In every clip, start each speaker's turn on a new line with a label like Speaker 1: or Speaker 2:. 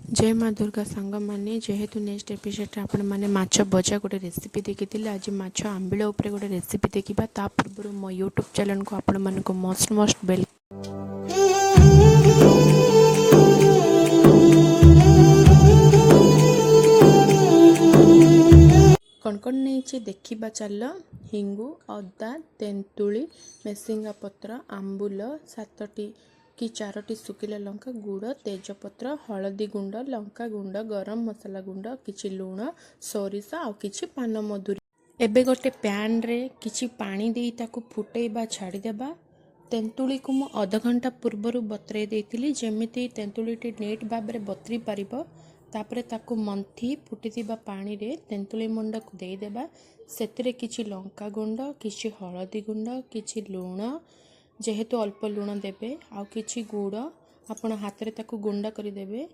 Speaker 1: जय माँ दुर्गा सांग मैंने जेहेतु नेक्स्ट एपिसोड आपण मैंने माछ भजा गोटे रेसिपी देखी आज माछ आंबिल उपर गोटे रेसिपी देखा ता पूर्व मो यूट्यूब चैनल को आपण मानक मस्ट मस्ट बेल कौन कौन नहीं देखा चल हिंगु अदा तेंतुली मेसिंगा पत्र आंबुल 7टी कि 4टी सुखिला लंका गुड़ तेजपत्र हलदी गुंड लंका गुंड गरम मसला गुंड किछि लुण सोरिष आ किछि पान मधुरी एबे गोटे पैन रे किछि पानी देई ताकू फुटेबा छाड़ी देबा। तेंतुली को मु आधा घंटा पूर्व बतरे देइतिली जेमिति तेंतुलीटी नेट भाबरे बतरी पारिबो। तापरे ताकू मंथी फुटीथिबा पानी रे तेंतुली मुंडा को देई देबा। सेतिरे किछि लंका गुंड किछि हलदी गुंड किछि लुण जेहेतु अल्प लुण देबे आउ किछि गुड़ आपण हाथ रे ताकू गुंडा करि देबे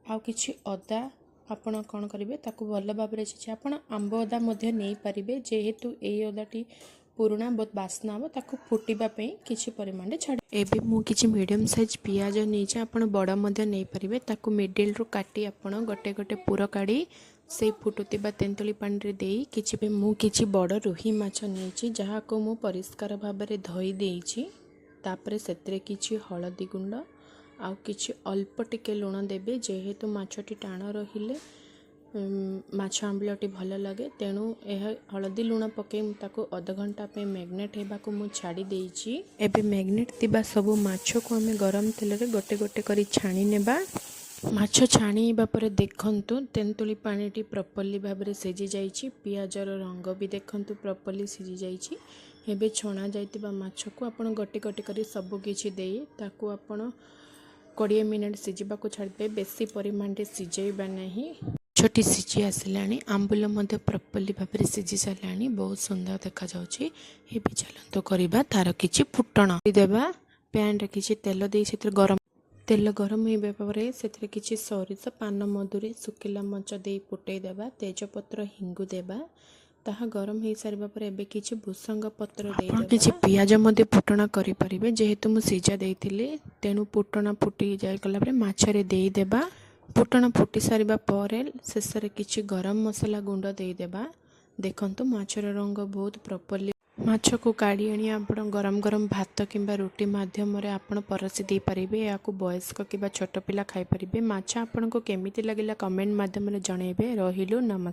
Speaker 1: आउ किछि अदा आपण कोन करिवे ताकू भल भाबरे छिछि आपण आंब अदा मध्ये नै परिबे जेहेतु एई अदाटी पुराना बहुत बास्ना हम ताकू फुटिबा पई किछि परिमाण छाड़ एबे मु किछि मीडियम साइज पियाज नै छै आपण बड़ मध्ये नै परिबे ताकू मिडिल रु काटी आपण गोटे गोटे पुर काडी से फुटुतिबा तेंतुली पानी रे देई किछि पे मु किछि बड़ रोही माछ नै छै जहा को मु परिष्कार भाबरे धोई देई छी। तापरे सेतरे किछि हलदी गुंड आउ किछि अल्प टिके लुण देबे जेहेतु माछटी टाण रहिले माछ आंबलटी भल लगे तेणु यह हलदी लुण पके ताको आधा घंटा पे मैग्नेट हेबा को मु छाड़ी देइछि। एबे मैग्नेट तिबा सब माछ को हमें गरम तेल रे गोटे गोटे करी छाणी नेबा। माछ छाणीबा परे देखंतु तेंतुली पानीटी प्रॉपर्ली भाबरे सिझी जाइछि पियाजर रंग भी देखंतु प्रॉपर्ली सिझी जाइछि। एबे छणा जाइतिबा माछ को आपण गोटे गोटे करी सब किछि देई ताकू आपण 20 मिनिट सिझिबा को छाड़ दे बेसी परिमाण रे सिझेइबा नाही। छोटी सिझी आसिलानी आंबुल मध्ये प्रॉपर्ली भाबरे सिझी सालानी बहुत सुंदर देखा जाउछि। एबे चलंतो करिबा तार किछि फुटण देबा पैन रे किछि तेल देई सेतिर तेल गरम होइबा परे सेतिर किछि सोरिष पान मधुरी सुखिला मरच देई फुटै देबा तेजपत्र हिंगु देबा ताहा गरम हो सारिबा पर एबे किछि भुसंग पत्र देई देबा। किछि पियाज मध्ये फुटणा करि परिबे जेहेतु मु सिजा देइथिले तेनु फुटणा फुटी जाय कला परे माछ रे देई देबा। फुटणा फुटी सारिबा परे शेष रे किछि गरम मसला गुंड देई देबा। देखंतु माछर रंग बहुत प्रॉपर्ली माछ को काढ़ी आनी आपण गरम गरम भात किंबा रोटी माध्यम रे आपण परसी दे परिबे याकू वयस्क किंबा छोट पिला खाई परिबे। माछ आपण को केमिति लागिला कमेंट माध्यम रे जणैबे। रहिलु नमस्कार।